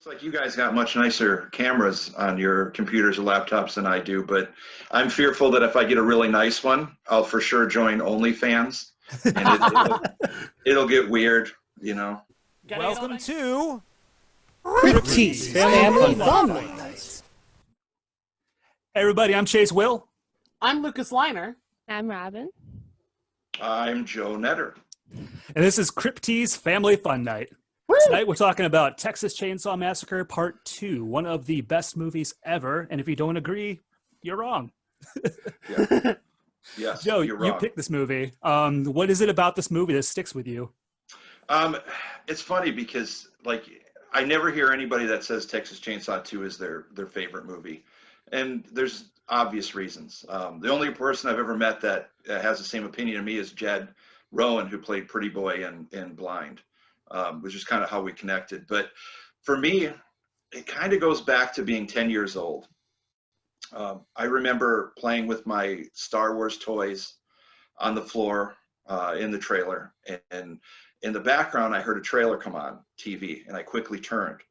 It's like you guys got much nicer cameras on your computers or laptops than I do, but I'm fearful that if I get a really nice one, I'll for sure join OnlyFans, and it'll get weird, you know. Welcome to CryptTeaze Family Fun Night. Hey everybody, I'm Chase Will. I'm Lucas Liner. I'm Robin. I'm Joe Knetter. And this is CryptTeaze Family Fun Night. Woo! Tonight we're talking about Texas Chainsaw Massacre Part 2, one of the best movies ever. And if you don't agree, you're wrong. Yeah. Yes, Joe, you're you wrong. picked this movie. What is it about this movie that sticks with you? It's funny because I never hear anybody that says Texas Chainsaw 2 is their favorite movie, and there's obvious reasons. The only person I've ever met that has the same opinion of me is Jed Rowan, who played Pretty Boy in Blind, which is kind of how we connected. But for me, it kind of goes back to being 10 years old. I remember playing with my Star Wars toys on the floor in the trailer, and in the background I heard a trailer come on TV, and I quickly turned,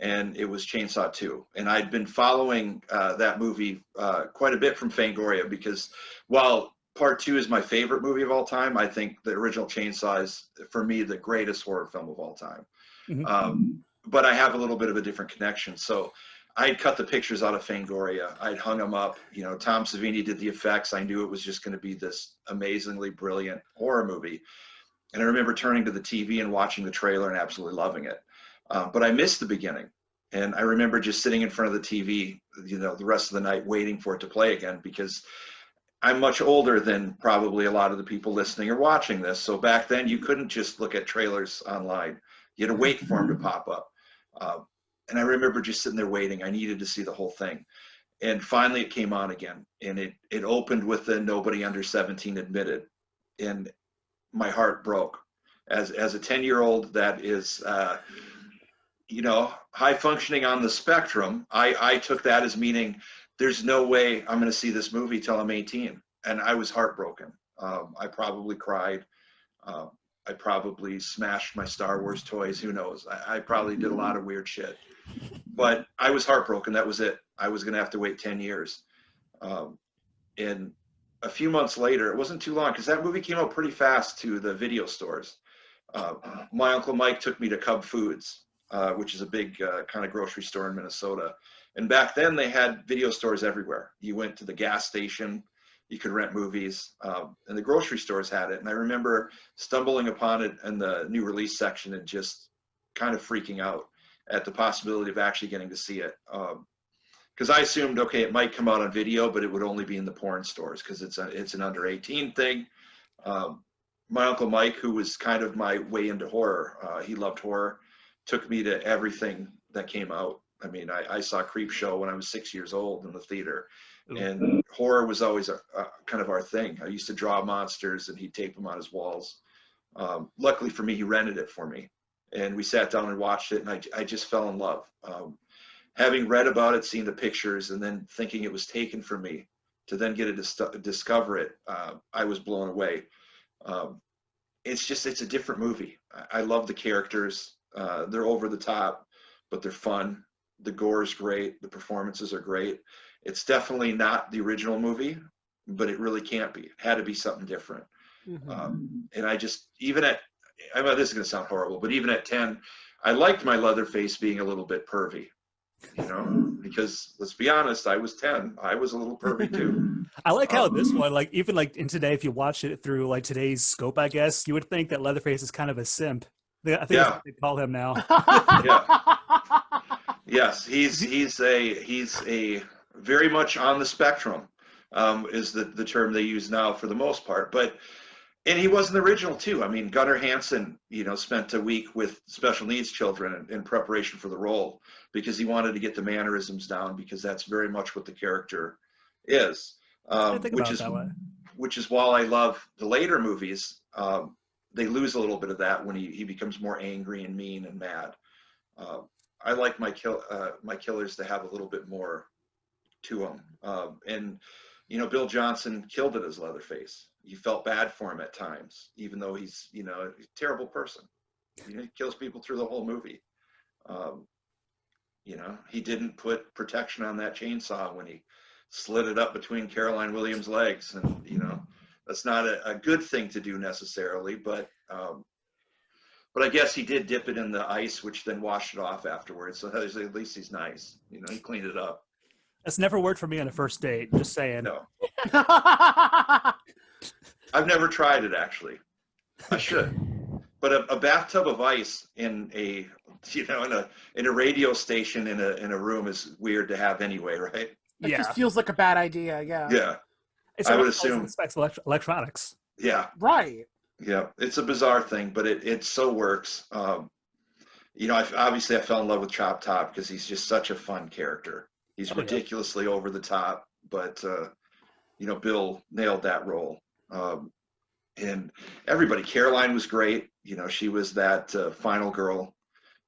and it was Chainsaw 2. And I'd been following that movie quite a bit from Fangoria, because while Part 2 is my favorite movie of all time, I think the original Chainsaw is, for me, the greatest horror film of all time. Mm-hmm. But I have a little bit of a different connection. So I'd cut the pictures out of Fangoria. I'd hung them up. You know, Tom Savini did the effects. I knew it was just going to be this amazingly brilliant horror movie. And I remember turning to the TV and watching the trailer and absolutely loving it. But I missed the beginning. And I remember just sitting in front of the TV, you know, the rest of the night waiting for it to play again, because I'm much older than probably a lot of the people listening or watching this. So back then you couldn't just look at trailers online. You had to wait for them to pop up. And I remember just sitting there waiting. I needed to see the whole thing. And finally it came on again. And it opened with the "nobody under 17 admitted." And my heart broke. As a 10-year-old that is, you know, high functioning on the spectrum, I took that as meaning there's no way I'm going to see this movie till I'm 18. And I was heartbroken. I probably cried. I probably smashed my Star Wars toys. Who knows? I probably did a lot of weird shit. But I was heartbroken. That was it. I was going to have to wait 10 years. And a few months later, it wasn't too long, because that movie came out pretty fast to the video stores. My Uncle Mike took me to Cub Foods, which is a big kind of grocery store in Minnesota. And back then they had video stores everywhere. You went to the gas station, you could rent movies, and the grocery stores had it. And I remember stumbling upon it in the new release section and just kind of freaking out at the possibility of actually getting to see it. Because I assumed, okay, it might come out on video, but it would only be in the porn stores, because it's an under 18 thing. My Uncle Mike, who was kind of my way into horror, he loved horror, took me to everything that came out. I mean, I saw Creepshow when I was 6 years old in the theater, and horror was always a kind of our thing. I used to draw monsters, and he'd tape them on his walls. Luckily for me, he rented it for me, and we sat down and watched it, and I just fell in love. Having read about it, seen the pictures, and then thinking it was taken from me, to then get to discover it, I was blown away. It's a different movie. I love the characters. They're over the top, but they're fun. The gore is great. The performances are great. It's definitely not the original movie, but it really can't be. It had to be something different. Mm-hmm. And I just, I know this is going to sound horrible, but even at 10, I liked my Leatherface being a little bit pervy, you know, because let's be honest, I was 10. I was a little pervy too. I like how this one, like even like in today, if you watch it through like today's scope, I guess you would think that Leatherface is kind of a simp. I think that's what they call him now. Yeah. Yes, he's a very much on the spectrum, is the term they use now for the most part. And he wasn't the original too. I mean, Gunnar Hansen, you know, spent a week with special needs children in preparation for the role, because he wanted to get the mannerisms down, because that's very much what the character is. Which is why I love the later movies. They lose a little bit of that when he becomes more angry and mean and mad. I like my killers to have a little bit more to them. And you know, Bill Johnson killed it as Leatherface. You felt bad for him at times, even though he's, you know, a terrible person. You know, he kills people through the whole movie. he didn't put protection on that chainsaw when he slid it up between Caroline Williams' legs. And, that's not a good thing to do necessarily, but I guess he did dip it in the ice, which then washed it off afterwards. So at least he's nice. He cleaned it up. That's never worked for me on a first date. Just saying. No. I've never tried it, actually. I should. But a bathtub of ice in a radio station in a room is weird to have anyway, right? It just feels like a bad idea. Yeah. Yeah. It's I would assume. Electronics. Yeah. Right. Yeah. It's a bizarre thing, but it so works. Obviously I fell in love with Chop Top because he's just such a fun character. He's ridiculously over the top, but Bill nailed that role. And everybody, Caroline was great. She was that final girl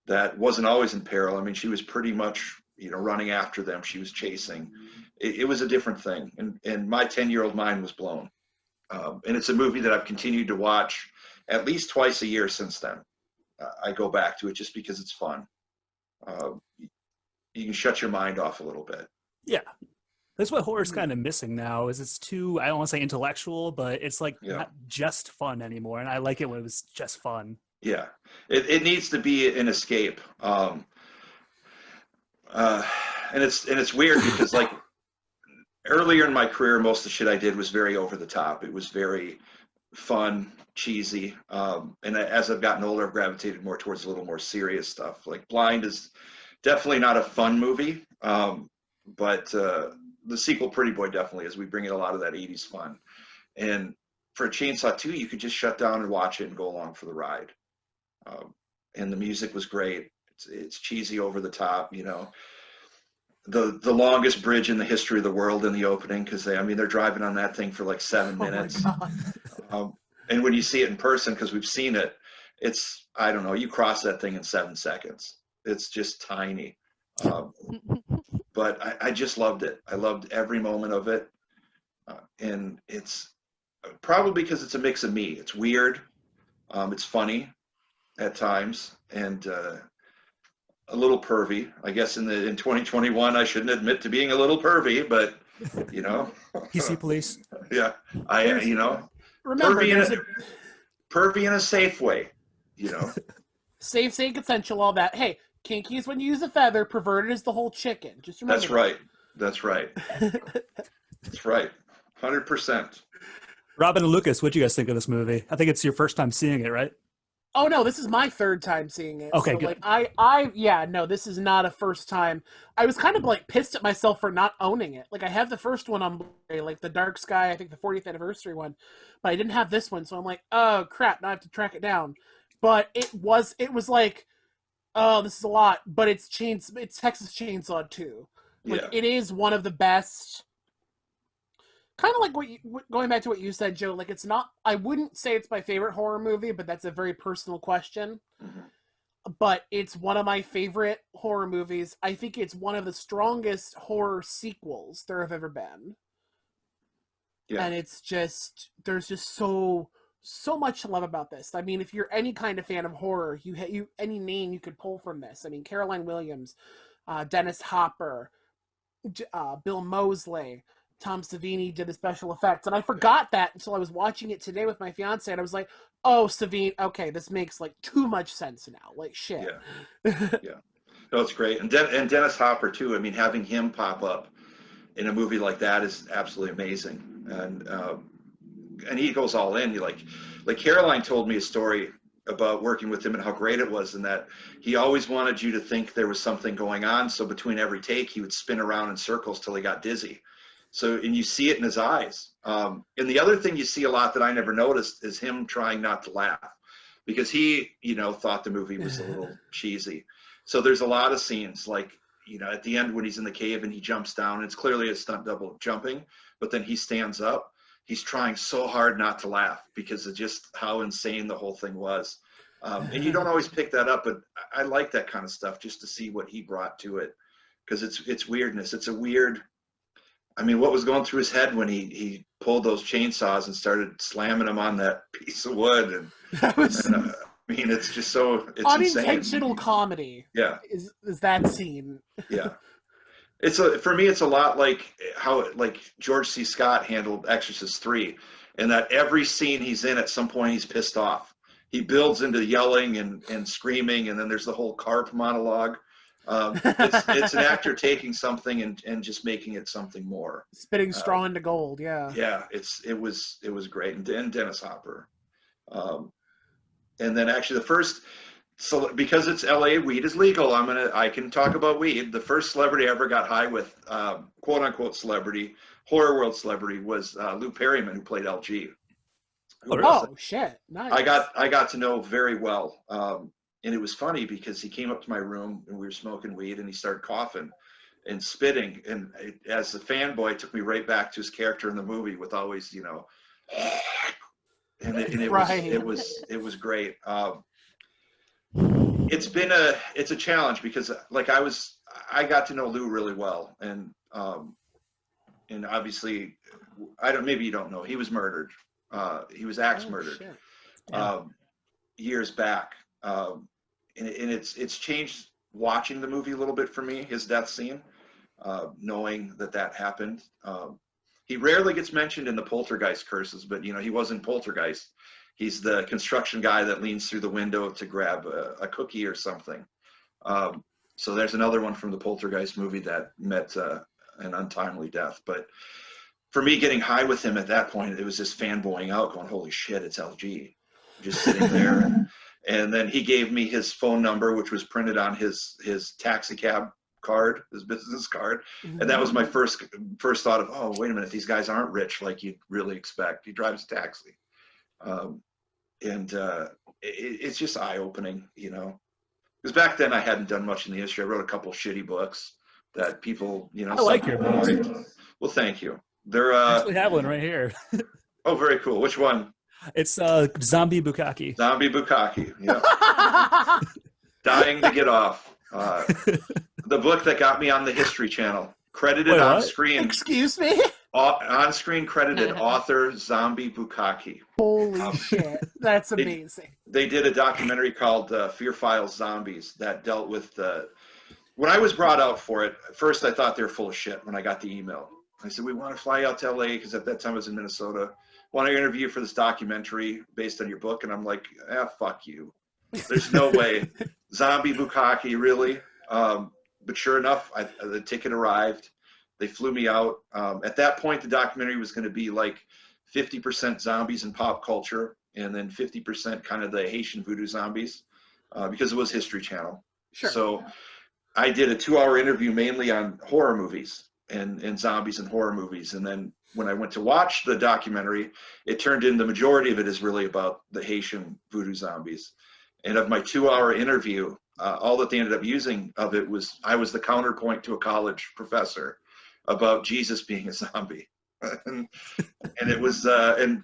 that wasn't always in peril. I mean, she was pretty much, running after them. She was chasing. It was a different thing. And my 10-year-old mind was blown. And it's a movie that I've continued to watch at least twice a year since then. I go back to it just because it's fun. You can shut your mind off a little bit. Yeah. That's what horror's kind of missing now, is it's too, I don't want to say intellectual, but it's like not just fun anymore. And I like it when it was just fun. Yeah. It needs to be an escape. And it's weird because like earlier in my career, most of the shit I did was very over the top. It was very fun, cheesy. And as I've gotten older, I've gravitated more towards a little more serious stuff. Like Blind is definitely not a fun movie. But the sequel, Pretty Boy, definitely is. We bring in a lot of that 80s fun. And for Chainsaw 2, you could just shut down and watch it and go along for the ride. And the music was great. It's cheesy, over the top, The longest bridge in the history of the world in the opening, because they're driving on that thing for like 7 minutes. And when you see it in person, because we've seen it, it's, I don't know, you cross that thing in 7 seconds. It's just tiny. But I just loved it. I loved every moment of it. And it's probably because it's a mix of me. It's weird. It's funny at times, and a little pervy. I guess in 2021, I shouldn't admit to being a little pervy, but PC police. Yeah, Remember, pervy in a safe way. Safe, sane, consensual, all that. Hey, kinky is when you use a feather. Perverted is the whole chicken. Just remember. That's right. That's right. That's right. 100%. Robin and Lucas, what'd you guys think of this movie? I think it's your first time seeing it, right? Oh no, this is my third time seeing it. Okay, so, good. No, this is not a first time. I was kind of like pissed at myself for not owning it. Like I have the first one on Blu-ray, like the Dark Sky, I think the 40th anniversary one, but I didn't have this one, so I'm like, oh crap, now I have to track it down. But it was like, oh, this is a lot, but it's Texas Chainsaw 2. Like it is one of the best. Kind of like going back to what you said, Joe, like it's not, I wouldn't say it's my favorite horror movie, but that's a very personal question. Mm-hmm. But it's one of my favorite horror movies. I think it's one of the strongest horror sequels there have ever been. Yeah. And it's just, there's just so much to love about this. I mean, if you're any kind of fan of horror, you any name you could pull from this. I mean, Caroline Williams, Dennis Hopper, Bill Moseley, Tom Savini did the special effects, and I forgot that until I was watching it today with my fiance, and I was like, "Oh, Savini, okay, this makes like too much sense now." Like shit. Yeah. No, it's great, and Dennis Hopper too. I mean, having him pop up in a movie like that is absolutely amazing, and he goes all in. You like Caroline told me a story about working with him and how great it was, and that he always wanted you to think there was something going on. So between every take, he would spin around in circles till he got dizzy. So, and you see it in his eyes. And the other thing you see a lot that I never noticed is him trying not to laugh, because he, thought the movie was a little cheesy. So there's a lot of scenes like, at the end when he's in the cave and he jumps down, it's clearly a stunt double jumping, but then he stands up. He's trying so hard not to laugh because of just how insane the whole thing was. And you don't always pick that up, but I like that kind of stuff just to see what he brought to it, because it's weirdness. It's a weird, I mean, what was going through his head when he pulled those chainsaws and started slamming them on that piece of wood? And mean, it's just so it's unintentional insane. comedy. Yeah, is that scene? Yeah, for me, it's a lot like how George C. Scott handled Exorcist 3, and that every scene he's in, at some point, he's pissed off. He builds into yelling and screaming, and then there's the whole carp monologue. It's an actor taking something and just making it something more. Spitting straw into gold. Yeah. Yeah, it was great, and Dennis Hopper. And then actually the first, so because it's LA, weed is legal. I can talk about weed. The first celebrity I ever got high with, quote unquote celebrity, horror world celebrity, was Lou Perryman, who played LG. Oh shit! Nice. I got to know very well, and it was funny because he came up to my room and we were smoking weed, and he started coughing and spitting, and as a fanboy, it took me right back to his character in the movie with always, and it was great. It's a challenge because I got to know Lou really well, and obviously maybe you don't know, he was murdered. He was axe murdered years back, and it's changed watching the movie a little bit for me, his death scene, knowing that happened. He rarely gets mentioned in the Poltergeist curses, but he wasn't Poltergeist. He's the construction guy that leans through the window to grab a cookie or something. So there's another one from the Poltergeist movie that met an untimely death. But for me, getting high with him at that point, it was just fanboying out, going, "Holy shit, it's LG," just sitting there. And then he gave me his phone number, which was printed on his taxi cab card, his business card. And that was my first thought of, oh, wait a minute, these guys aren't rich like you'd really expect. He drives a taxi. It's just eye-opening, because back then I hadn't done much in the industry. I wrote a couple shitty books that people, I like your books. Well, thank you. They're I actually have one right here. Oh, very cool. Which one? It's Zombie Bukakke. Zombie Bukakke. Yeah. Dying to get off. The book that got me on the History Channel. Credited on screen. Excuse me? On screen credited author Zombie Bukakke. Holy shit. That's amazing. They did a documentary called Fear Files Zombies that dealt with when I was brought out for it, at first I thought they were full of shit when I got the email. I said, we want to fly out to LA, because at that time I was in Minnesota. Want to interview you for this documentary based on your book? And I'm like, fuck you. There's no way. Zombie Bukakke, really? But sure enough, the ticket arrived. They flew me out. At that point, the documentary was going to be like 50% zombies and pop culture, and then 50% kind of the Haitian voodoo zombies, because it was History Channel. Sure. So I did a 2-hour interview mainly on horror movies and zombies and horror movies. And then when I went to watch the documentary, it turned in the majority of it is really about the Haitian voodoo zombies. And of my 2-hour interview, all that they ended up using of it was I was the counterpoint to a college professor about Jesus being a zombie. and it was, and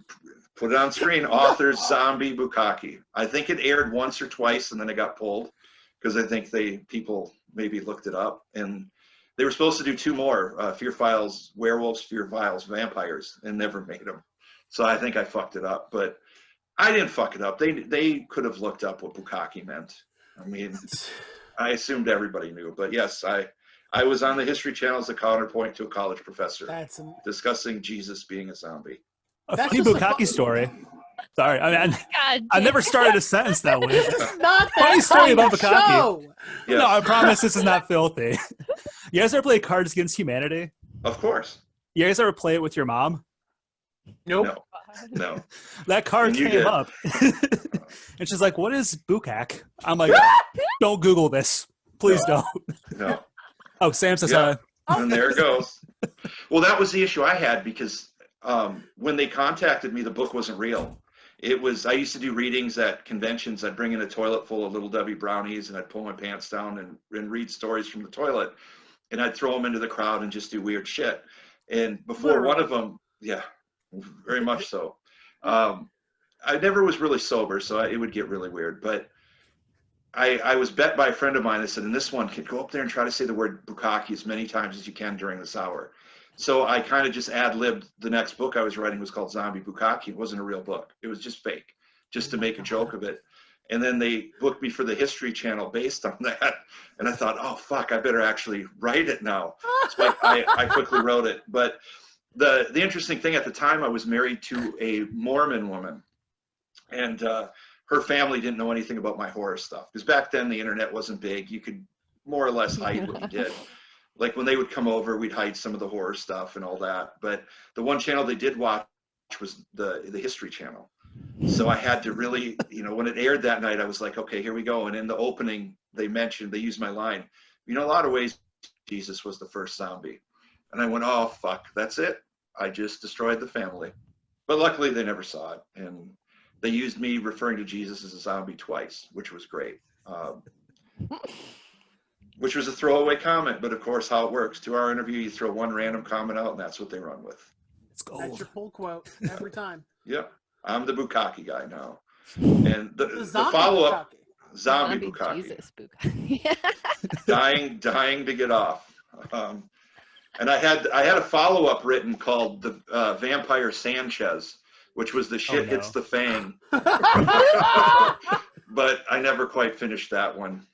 put it on screen, author Zombie Bukakke. I think it aired once or twice and then it got pulled because I think people maybe looked it up. And they were supposed to do 2 more, Fear Files Werewolves, Fear Files Vampires, and never made them. So I think I fucked it up, but I didn't fuck it up. They could have looked up what Bukakke meant. I mean, I assumed everybody knew, but yes, I was on the History Channel as a counterpoint to a college professor discussing Jesus being a zombie. A funny Bukakke story. Sorry, I never started a sentence that way. This is not that funny story about Bukakke. Yes. No, I promise this is not filthy. You guys ever play Cards Against Humanity? Of course. You guys ever play it with your mom? Nope. No. That card came up. And she's like, what is Bukakke? I'm like, don't Google this. Please don't. No. Oh, Sam says and there it goes. Well, that was the issue I had because when they contacted me, the book wasn't real. I used to do readings at conventions. I'd bring in a toilet full of Little Debbie brownies and I'd pull my pants down and read stories from the toilet. And I'd throw them into the crowd and just do weird shit. And before one of them, yeah, very much so. I never was really sober, so it would get really weird. But I was bet by a friend of mine that said, in this one, go up there and try to say the word Bukakke as many times as you can during this hour. So I kind of just ad-libbed. The next book I was writing was called Zombie Bukakke. It wasn't a real book. It was just fake, just to make a joke of it. And then they booked me for the History Channel based on that. And I thought, oh, fuck, I better actually write it now. So I quickly wrote it. But the interesting thing, at the time, I was married to a Mormon woman. And her family didn't know anything about my horror stuff. Because back then, the internet wasn't big. You could more or less hide what you did. Like when they would come over, we'd hide some of the horror stuff and all that. But the one channel they did watch was the History Channel. So I had to really, when it aired that night, I was like, okay, here we go. And in the opening, they used my line, a lot of ways Jesus was the first zombie. And I went, oh, fuck, that's it. I just destroyed the family. But luckily they never saw it. And they used me referring to Jesus as a zombie twice, which was great. Which was a throwaway comment, but of course how it works. To our interview, you throw one random comment out and that's what they run with. It's gold. That's your pull quote every time. Yep. I'm the Bukakke guy now. And the follow-up, zombie Bukakke. Jesus Bukakke. dying to get off. And I had a follow-up written called the Vampire Sanchez, which was the shit hits the fan. But I never quite finished that one.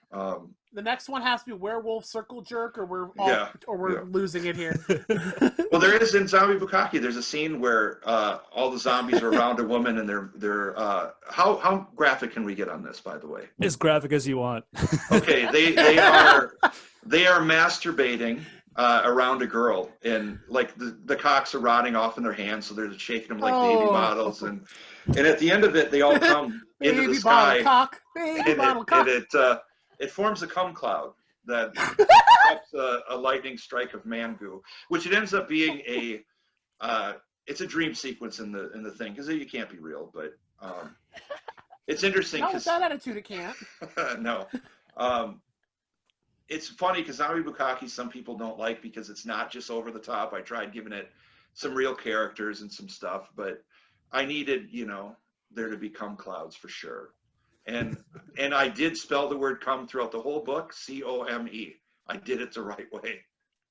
The next one has to be Werewolf Circle Jerk, or we're losing it here. Well, there is in Zombie Bukakke. There's a scene where all the zombies are around a woman, and they're how graphic can we get on this? By the way, as graphic as you want. Okay, they are masturbating around a girl, and like the cocks are rotting off in their hands, so they're shaking them like baby bottles, and at the end of it, they all come into the sky. Baby bottle cock. It forms a cum cloud that stops a lightning strike of man goo, which it ends up being it's a dream sequence in the thing, because you can't be real, but it's interesting. No, with that attitude, it can't. No. It's funny because Zombie Bukakke some people don't like because it's not just over the top. I tried giving it some real characters and some stuff, but I needed, there to be cum clouds for sure. And I did spell the word cum throughout the whole book, C-O-M-E. I did it the right way.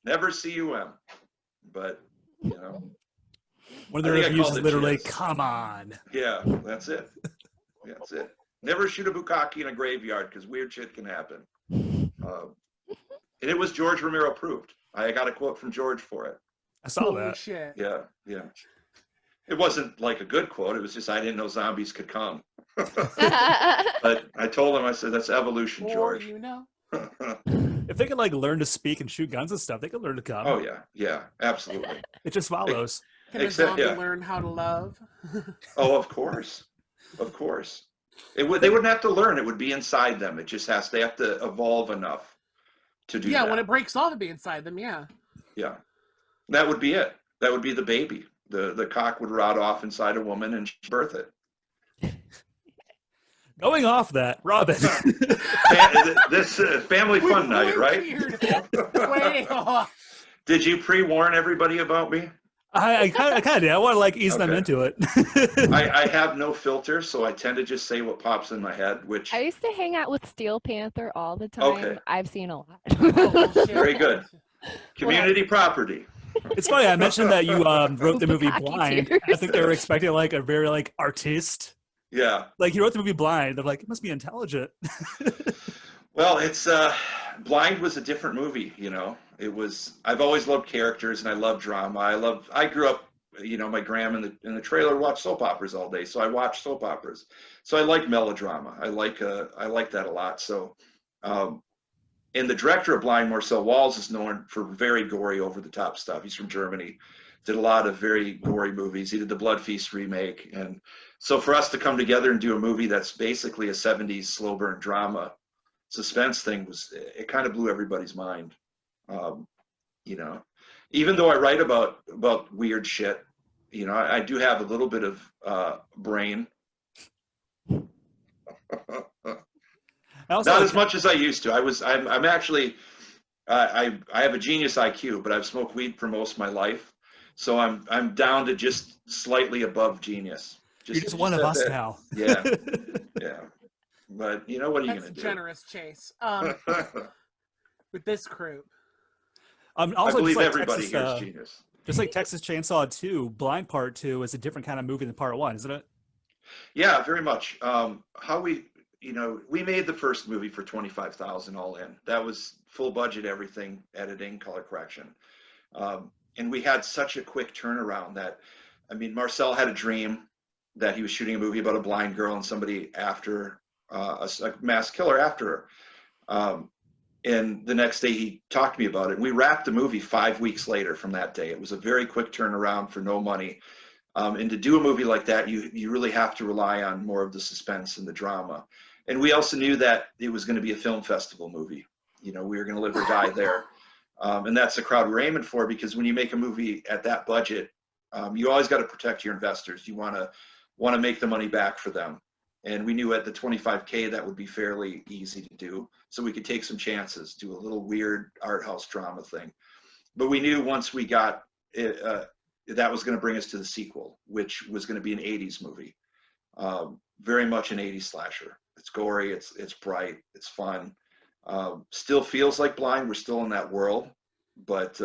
Never C-U-M. But, One of the reviews is literally, come on. Yeah, that's it. That's it. Never shoot a Bukakke in a graveyard because weird shit can happen. And it was George Romero approved. I got a quote from George for it. I saw that. Shit. Yeah. It wasn't like a good quote. It was just I didn't know zombies could come. But I told him, I said, that's evolution, George. If they could learn to speak and shoot guns and stuff, they could learn to come. Oh yeah, absolutely. It just follows. Can a zombie learn how to love? Oh, of course. They wouldn't have to learn. It would be inside them. It just they have to evolve enough to do that. Yeah, when it breaks off, it'd be inside them. Yeah. Yeah, that would be it. That would be the baby. The cock would rot off inside a woman and she'd birth it. Going off that, Robin. This family fun night, right? Way off. Did you pre-warn everybody about me? I kind of did. I want to ease them into it. I have no filter, so I tend to just say what pops in my head. Which I used to hang out with Steel Panther all the time. Okay. I've seen a lot. Very good. Community property. It's funny. I mentioned that you wrote the movie Blind. I think they were expecting a very artiste. Yeah. You wrote the movie Blind. They're like, it must be intelligent. Well, it's Blind was a different movie. It was. I've always loved characters and I love drama. I grew up. My grandma in the trailer watched soap operas all day, so I watched soap operas. So I like melodrama. I like that a lot. So, and the director of Blind, Marcel Walz, is known for very gory, over the top stuff. He's from Germany. Did a lot of very gory movies. He did the Blood Feast remake, and so for us to come together and do a movie that's basically a 70s slow burn drama suspense thing it kind of blew everybody's mind. Even though I write about weird shit, I do have a little bit of brain. Not as much as I used to. I'm actually, I have a genius IQ, but I've smoked weed for most of my life. So I'm down to just slightly above genius. You're just one of us now. Yeah. But what are you going to do? That's generous, Chase. With this crew. Also, I believe everybody here is genius. Just like Texas Chainsaw 2, Blind Part 2 is a different kind of movie than Part 1, isn't it? Yeah, very much. you know, we made the first movie for 25,000 all in. That was full budget, everything, editing, color correction. And we had such a quick turnaround that, I mean, Marcel had a dream that he was shooting a movie about a blind girl and somebody after a mass killer after her. And the next day he talked to me about it. We wrapped the movie 5 weeks later from that day. It was a very quick turnaround for no money. And to do a movie like that, you really have to rely on more of the suspense and the drama. And we also knew that it was going to be a film festival movie. You know, we were going to live or die there. And that's the crowd we're aiming for, because when you make a movie at that budget, you always got to protect your investors. You want to make the money back for them. And we knew at the 25K that would be fairly easy to do. So we could take some chances, do a little weird art house drama thing. But we knew once we got it, that was going to bring us to the sequel, which was going to be an 80s movie. Very much an 80s slasher. It's gory, it's bright, it's fun. Still feels like Blind. We're still in that world, but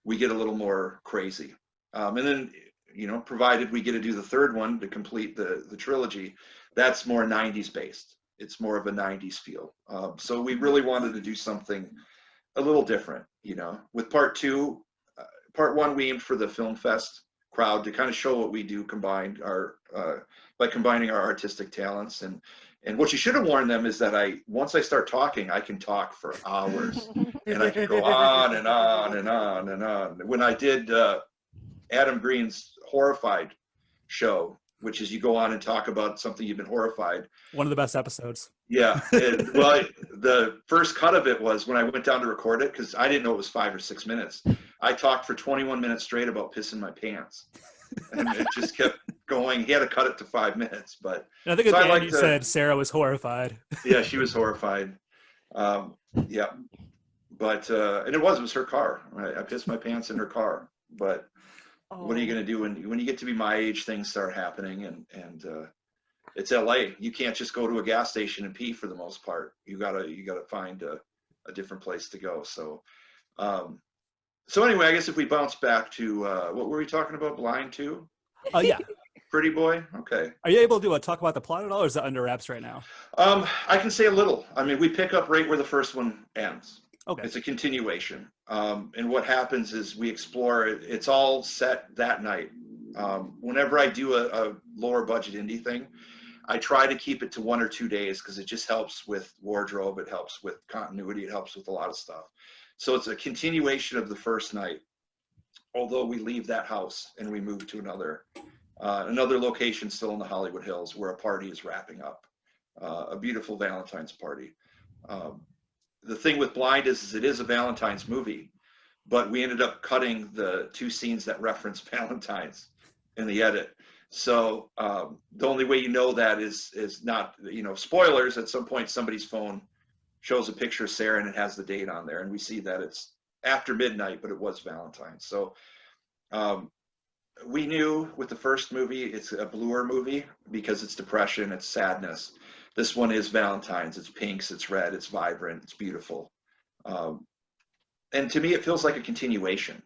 we get a little more crazy. And then, you know, provided we get to do the third one to complete the trilogy, that's more 90s based. It's more of a 90s feel. So we really wanted to do something a little different, you know. With part two, part one, we aimed for the film fest crowd to kind of show what we do combined by combining our artistic talents. And what you should have warned them is that once I start talking, I can talk for hours and I can go on and on and on and on. When I did Adam Green's Horrified show, which is you go on and talk about something you've been horrified. One of the best episodes. Yeah. Well, the first cut of it was when I went down to record it, because I didn't know it was 5 or 6 minutes. I talked for 21 minutes straight about pissing my pants. And it just kept going. He had to cut it to 5 minutes. But and I think at the end you said Sarah was horrified. Yeah, she was horrified. Yeah. But, and it was her car. I pissed my pants in her car. But what are you going to do when you get to be my age? Things start happening, and it's LA. You can't just go to a gas station and pee for the most part. You gotta find a different place to go. So, so anyway, I guess if we bounce back to what were we talking about? Blind 2? Yeah. Pretty Boy. Okay. Are you able to talk about the plot at all, or is it under wraps right now? I can say a little. I mean, we pick up right where the first one ends. Okay. It's a continuation. And what happens is we explore it. It's all set that night. Whenever I do a lower budget indie thing, I try to keep it to 1 or 2 days because it just helps with wardrobe. It helps with continuity. It helps with a lot of stuff. So it's a continuation of the first night, although we leave that house and we move to another location still in the Hollywood Hills where a party is wrapping up, a beautiful Valentine's party. The thing with Blind is it is a Valentine's movie, but we ended up cutting the 2 scenes that reference Valentine's in the edit. So the only way you know that is not, you know, spoilers. At some point, somebody's phone shows a picture of Sarah and it has the date on there, and we see that it's after midnight, but it was Valentine's. So we knew with the first movie, it's a bluer movie because it's depression, it's sadness. This one is Valentine's. It's pinks, it's red, it's vibrant, it's beautiful. And to me, it feels like a continuation.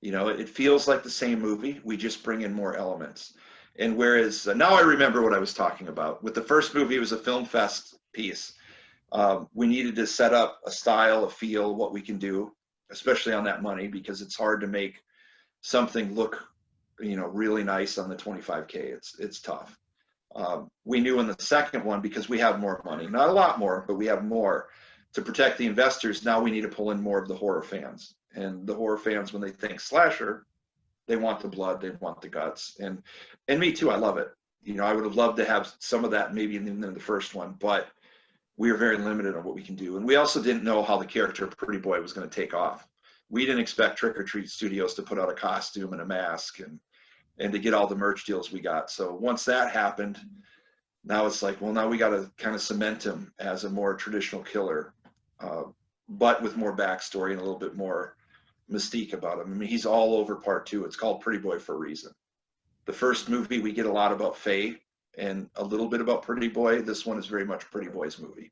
You know, it feels like the same movie. We just bring in more elements. And whereas now I remember what I was talking about. With the first movie, it was a film fest piece. We needed to set up a style, a feel, what we can do, especially on that money, because it's hard to make something look, you know, really nice on the 25K. It's tough. We knew in the second one, because we have more money, not a lot more, but we have more to protect the investors. Now we need to pull in more of the horror fans, and the horror fans, when they think slasher, they want the blood, they want the guts, and me too. I love it. You know, I would have loved to have some of that maybe in the first one, but we are very limited on what we can do. And we also didn't know how the character Pretty Boy was going to take off. We didn't expect Trick or Treat Studios to put out a costume and a mask and to get all the merch deals we got. So once that happened, now it's like, well, now we got to kind of cement him as a more traditional killer, but with more backstory and a little bit more mystique about him. I mean, he's all over part 2. It's called Pretty Boy for a reason. The first movie, we get a lot about Faye and a little bit about Pretty Boy. This one is very much Pretty Boy's movie.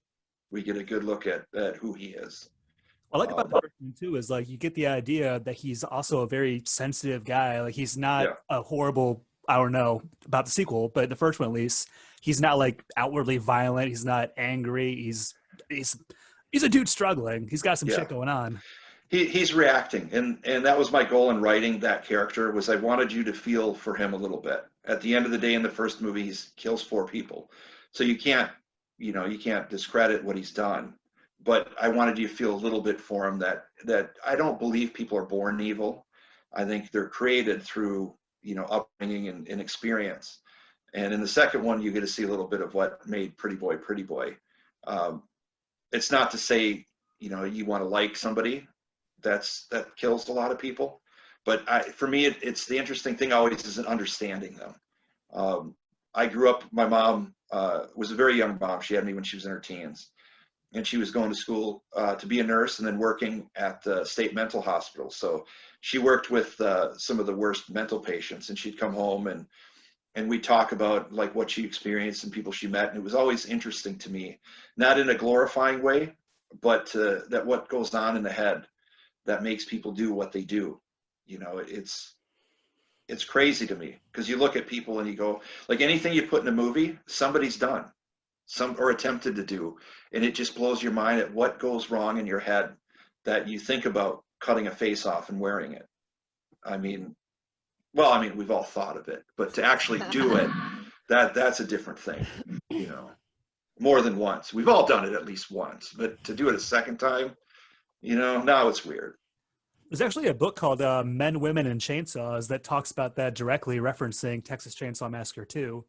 We get a good look at who he is. What I like about the first one too is like you get the idea that he's also a very sensitive guy. Like he's not a horrible, I don't know about the sequel, but the first one at least, he's not like outwardly violent. He's not angry. He's a dude struggling. He's got some shit going on. He's reacting, and that was my goal in writing that character, was I wanted you to feel for him a little bit. At the end of the day, in the first movie, he kills 4 people, so you can't discredit what he's done. But I wanted you to feel a little bit for him, that I don't believe people are born evil. I think they're created through upbringing and experience. And in the second one, you get to see a little bit of what made Pretty Boy Pretty Boy. It's not to say you want to like somebody that kills a lot of people, but for me, it's the interesting thing always is understanding them. I grew up, my mom was a very young mom. She had me when she was in her teens, and she was going to school to be a nurse and then working at the state mental hospital. So she worked with some of the worst mental patients, and she'd come home and we'd talk about like what she experienced and people she met. And it was always interesting to me, not in a glorifying way, but that what goes on in the head that makes people do what they do. It's crazy to me, because you look at people and you go, like, anything you put in a movie, somebody's done or attempted to do, and it just blows your mind at what goes wrong in your head that you think about cutting a face off and wearing it. We've all thought of it, but to actually do it, that's a different thing. More than once. We've all done it at least once, but to do it a second time, now it's weird. There's actually a book called Men, Women, and Chainsaws that talks about that, directly referencing Texas Chainsaw Massacre II.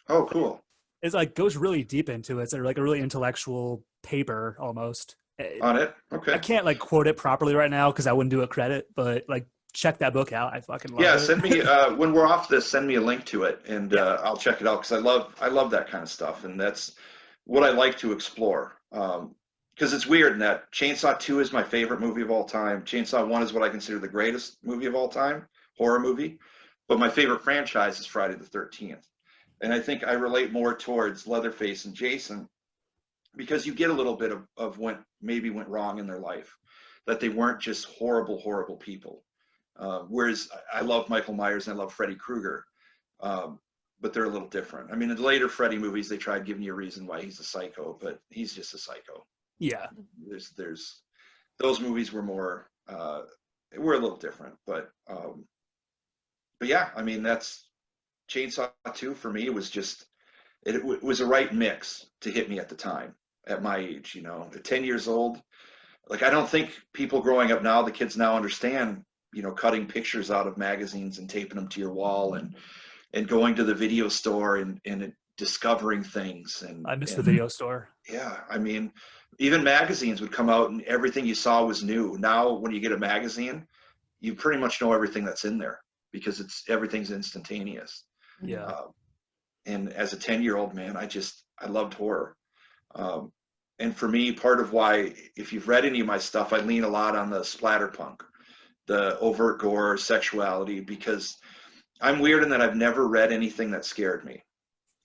Oh, cool. It's like goes really deep into it. It's like a really intellectual paper almost. On it? Okay. I can't like quote it properly right now because I wouldn't do a credit, but like check that book out. I fucking love it. Yeah, send me when we're off this, send me a link to it, and I'll check it out, because I love that kind of stuff, and that's what I like to explore. Because it's weird in that Chainsaw 2 is my favorite movie of all time. Chainsaw 1 is what I consider the greatest movie of all time, horror movie. But my favorite franchise is Friday the 13th. And I think I relate more towards Leatherface and Jason, because you get a little bit of what maybe went wrong in their life, that they weren't just horrible, horrible people. Whereas I love Michael Myers and I love Freddy Krueger, but they're a little different. In the later Freddy movies, they tried giving you a reason why he's a psycho, but he's just a psycho. Yeah. There's those movies were more, were a little different, but yeah, that's Chainsaw 2 for me. Was just, it was a right mix to hit me at the time, at my age, at 10 years old. Like, I don't think people growing up now, the kids now understand, cutting pictures out of magazines and taping them to your wall and going to the video store and discovering things. And I miss the video store. Yeah. Even magazines would come out and everything you saw was new. Now, when you get a magazine, you pretty much know everything that's in there, because everything's instantaneous. Yeah. And as a 10-year-old, man, I loved horror. And for me, part of why, if you've read any of my stuff, I lean a lot on the splatterpunk, the overt gore, sexuality, because I'm weird in that I've never read anything that scared me.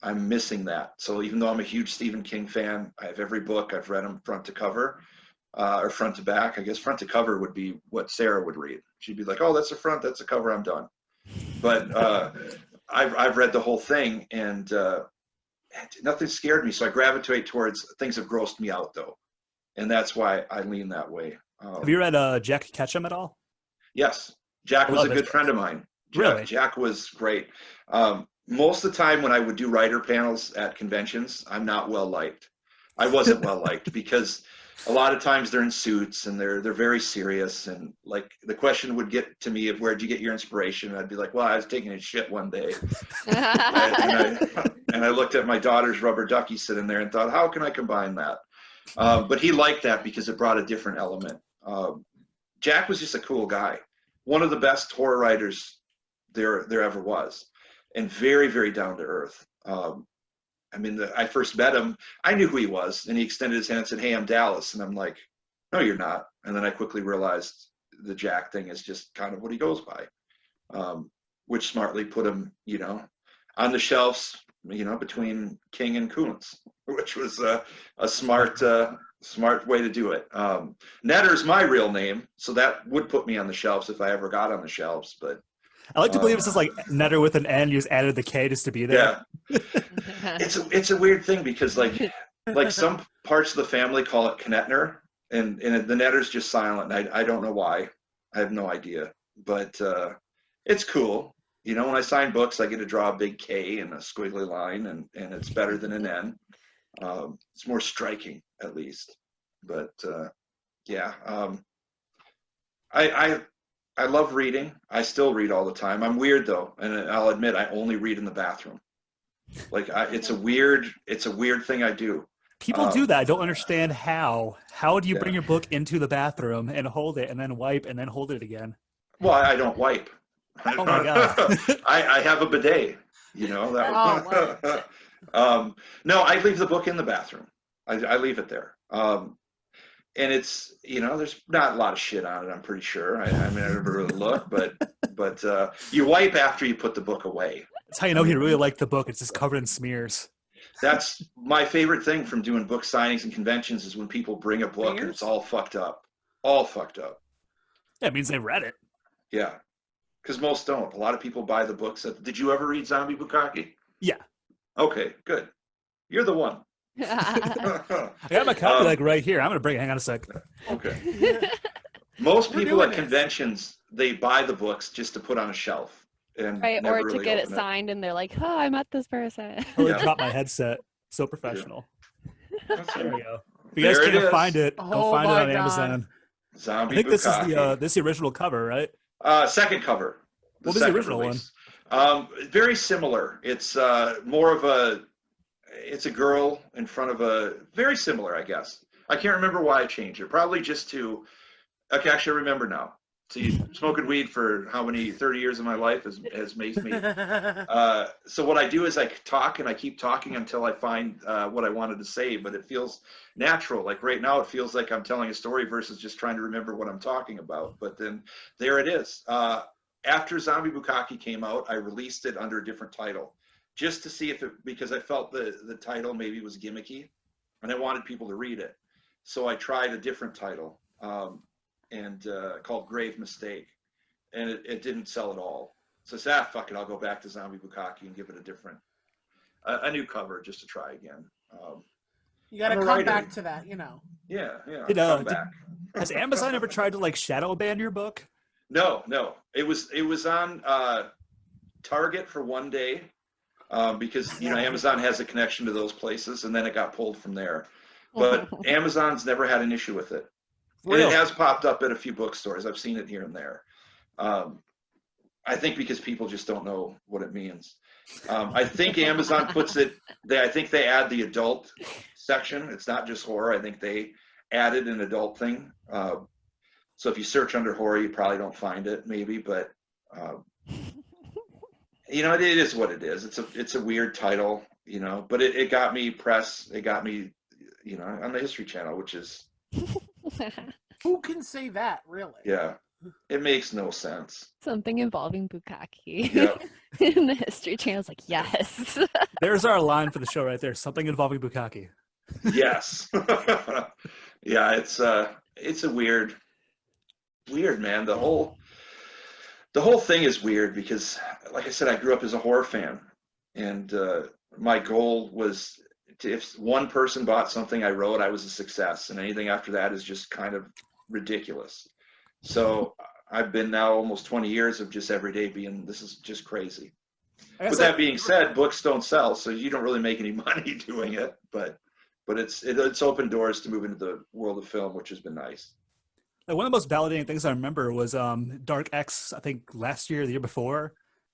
I'm missing that. So even though I'm a huge Stephen King fan, I have every book. I've read them front to cover, or front to back. I guess front to cover would be what Sarah would read. She'd be like, "Oh, that's the front, that's the cover, I'm done." But I've read the whole thing, and nothing scared me. So I gravitate towards things that grossed me out, though, and that's why I lean that way. Have you read Jack Ketchum at all? Yes, Jack was a good friend of mine. Really? Jack was great. Most of the time when I would do writer panels at conventions, I'm not well liked. I wasn't well liked, because a lot of times they're in suits and they're very serious, and like the question would get to me of, where'd you get your inspiration? And I'd be like, well, I was taking a shit one day. and I looked at my daughter's rubber ducky sitting there and thought, how can I combine that? But he liked that because it brought a different element. Jack was just a cool guy. One of the best horror writers there ever was, and very, very down to earth. I first met him, I knew who he was, and he extended his hand and said, "Hey, I'm Dallas." And I'm like, "No, you're not." And then I quickly realized the Jack thing is just kind of what he goes by, which smartly put him, on the shelves, between King and Kuntz, which was a smart way to do it. Netter's my real name, so that would put me on the shelves if I ever got on the shelves, but I like to believe it's just like Knetter with an N. You just added the K just to be there. Yeah, it's a weird thing because like some parts of the family call it Knetter, and the Netter's just silent. And I don't know why. I have no idea, but it's cool. You know, when I sign books, I get to draw a big K and a squiggly line, and it's better than an N. It's more striking, at least. But yeah, I love reading. I still read all the time. I'm weird though, and I'll admit I only read in the bathroom. Like it's a weird thing I do. People do that. I don't understand how. How do you bring your book into the bathroom and hold it and then wipe and then hold it again? Well, I don't wipe. Oh my God. I have a bidet, you know. That, no, I leave the book in the bathroom. I leave it there. And it's, you know, there's not a lot of shit on it, I'm pretty sure. I mean, I never really look, but you wipe after you put the book away. That's how you know he really liked the book. It's just covered in smears. That's my favorite thing from doing book signings and conventions is when people bring a book and it's all fucked up. All fucked up. That means they read it. Yeah. Because most don't. A lot of people buy the books. Did you ever read Zombie Bukakke? Yeah. Okay, good. You're the one. I got my copy like right here. I'm going to bring it. Hang on a sec. Okay. Most people at conventions, they buy the books just to put on a shelf. And right, never or to really get it open signed and they're like, oh, I met this person. Oh, I dropped my headset. So professional. Yeah. There we go. If you guys can't find it, go find it on Amazon. Zombie I think Bukakke. this is the original cover, right? Second cover. What was the original release. One? Very similar. It's more of it's a girl in front of very similar, I guess. I can't remember why I changed it. Probably just to, okay, actually I remember now. See, smoking weed for how many 30 years of my life has made me. So what I do is I talk and I keep talking until I find what I wanted to say, but it feels natural. Like right now, it feels like I'm telling a story versus just trying to remember what I'm talking about. But then there it is. After Zombie Bukakke came out, I released it under a different title just to see if because I felt the title maybe was gimmicky and I wanted people to read it. So I tried a different title. And called Grave Mistake, and it didn't sell at all. So I said, fuck it, I'll go back to Zombie Bukakke and give it a new cover just to try again. You got to come back to that, you know. Yeah, come back. Has Amazon ever tried to like shadow ban your book? No. It was on Target for one day because you know Amazon has a connection to those places, and then it got pulled from there. But Amazon's never had an issue with it. And it has popped up at a few bookstores. I've seen it here and there. I think because people just don't know what it means. I think Amazon puts it, I think they add the adult section. It's not just horror. I think they added an adult thing. So if you search under horror, you probably don't find it maybe, but you know, it is what it is. It's a weird title, you know, but it got me press. It got me, you know, on the History Channel, which is, who can say that, really? Yeah, it makes no sense. Something involving Bukakke. Yeah. In the History Channel's like, yes. There's our line for the show right there. Something involving Bukakke. Yes. Yeah, it's a weird man. The whole thing is weird because, like I said, I grew up as a horror fan, and my goal was if one person bought something I wrote, I was a success, and anything after that is just kind of ridiculous. So I've been now almost 20 years of just every day being, this is just crazy. With that being said, books don't sell, so you don't really make any money doing it, but it's opened doors to move into the world of film, which has been nice. Like one of the most validating things I remember was Dark X, I think last year, the year before.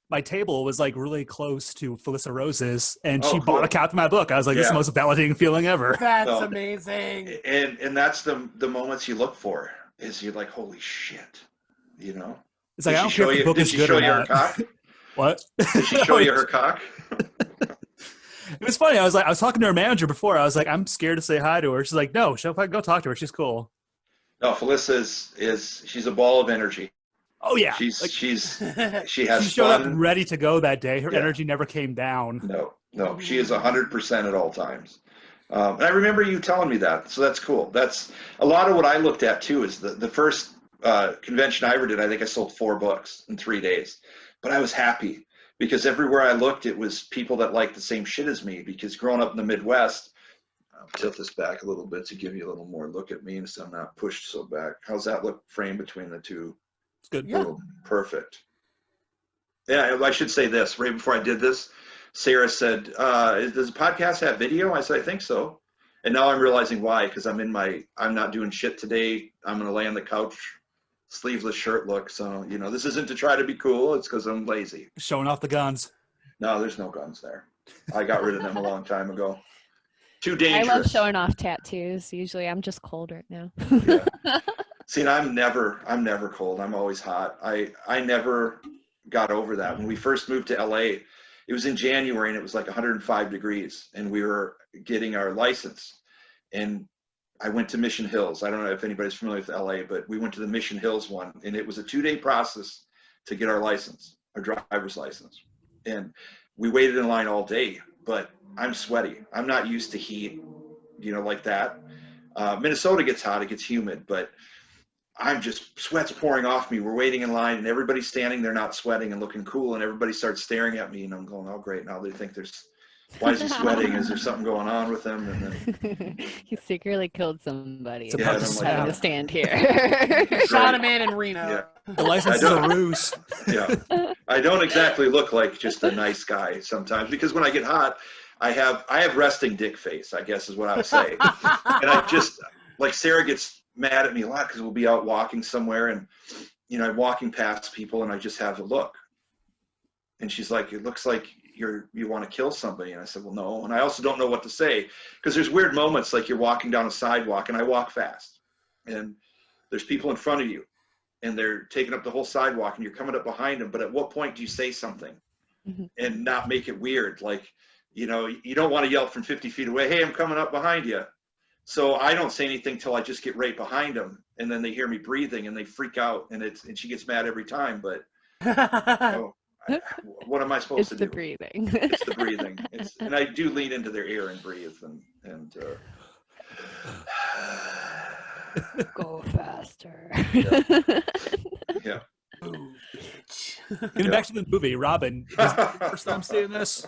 My table was like really close to Felissa Rose's, and she bought a copy of my book. I was like, this is the most validating feeling ever. That's amazing. And that's the moments you look for, is you're like, holy shit, you know? It's like, I don't care if the book is good or not. Did she show you her cock? What? Did she show you her cock? It was funny. I was talking to her manager before. I was like, I'm scared to say hi to her. She's like, no, go talk to her. She's cool. No, Felissa she's a ball of energy. Oh yeah, she has she showed fun. up ready to go that day. Her energy never came down. No, she is 100% at all times. And I remember you telling me that, so that's cool. That's a lot of what I looked at too. Is the first convention I ever did. I think I sold 4 books in 3 days. but I was happy because everywhere I looked, it was people that liked the same shit as me. Because growing up in the Midwest, I'll tilt this back a little bit to give you a little more look at me so I'm not pushed so back. How's that look framed between the two? It's good. Yeah. Perfect. Yeah, I should say this. Right before I did this, Sarah said, does the podcast have video? I said, I think so. And now I'm realizing why, because I'm not doing shit today. I'm going to lay on the couch, sleeveless shirt look. So, this isn't to try to be cool. It's because I'm lazy. Showing off the guns. No, there's no guns there. I got rid of them a long time ago. Too dangerous. I love showing off tattoos. Usually I'm just cold right now. Yeah. See, I'm never cold. I'm always hot. I never got over that. When we first moved to LA, it was in January and it was like 105 degrees and we were getting our license. And I went to Mission Hills. I don't know if anybody's familiar with LA, but we went to the Mission Hills one and it was a 2-day process to get our license, our driver's license. And we waited in line all day, but I'm sweaty. I'm not used to heat, like that. Minnesota gets hot, it gets humid, but I'm just, sweat's pouring off me. We're waiting in line and everybody's standing there not sweating and looking cool and everybody starts staring at me and I'm going, oh great, now they think why is he sweating? Is there something going on with him? And then He secretly killed somebody. It's and about he's to having to snap. stand here. Shot a man in Reno. Yeah. The license is a ruse. Yeah, I don't exactly look like just a nice guy sometimes because when I get hot, I have resting dick face, I guess is what I would say. And I just, like Sarah gets mad at me a lot because we'll be out walking somewhere and, I'm walking past people and I just have a look. And she's like, it looks like you want to kill somebody. And I said, well, no. And I also don't know what to say because there's weird moments like you're walking down a sidewalk and I walk fast and there's people in front of you and they're taking up the whole sidewalk and you're coming up behind them. But at what point do you say something and not make it weird? Like, you don't want to yell from 50 feet away, hey, I'm coming up behind you. So I don't say anything till I just get right behind them. And then they hear me breathing and they freak out and she gets mad every time. But what am I supposed to do? It's the breathing. It's the breathing. And I do lean into their ear and breathe and Go faster. yeah. Getting back to the movie, Robin, is this your first time seeing this?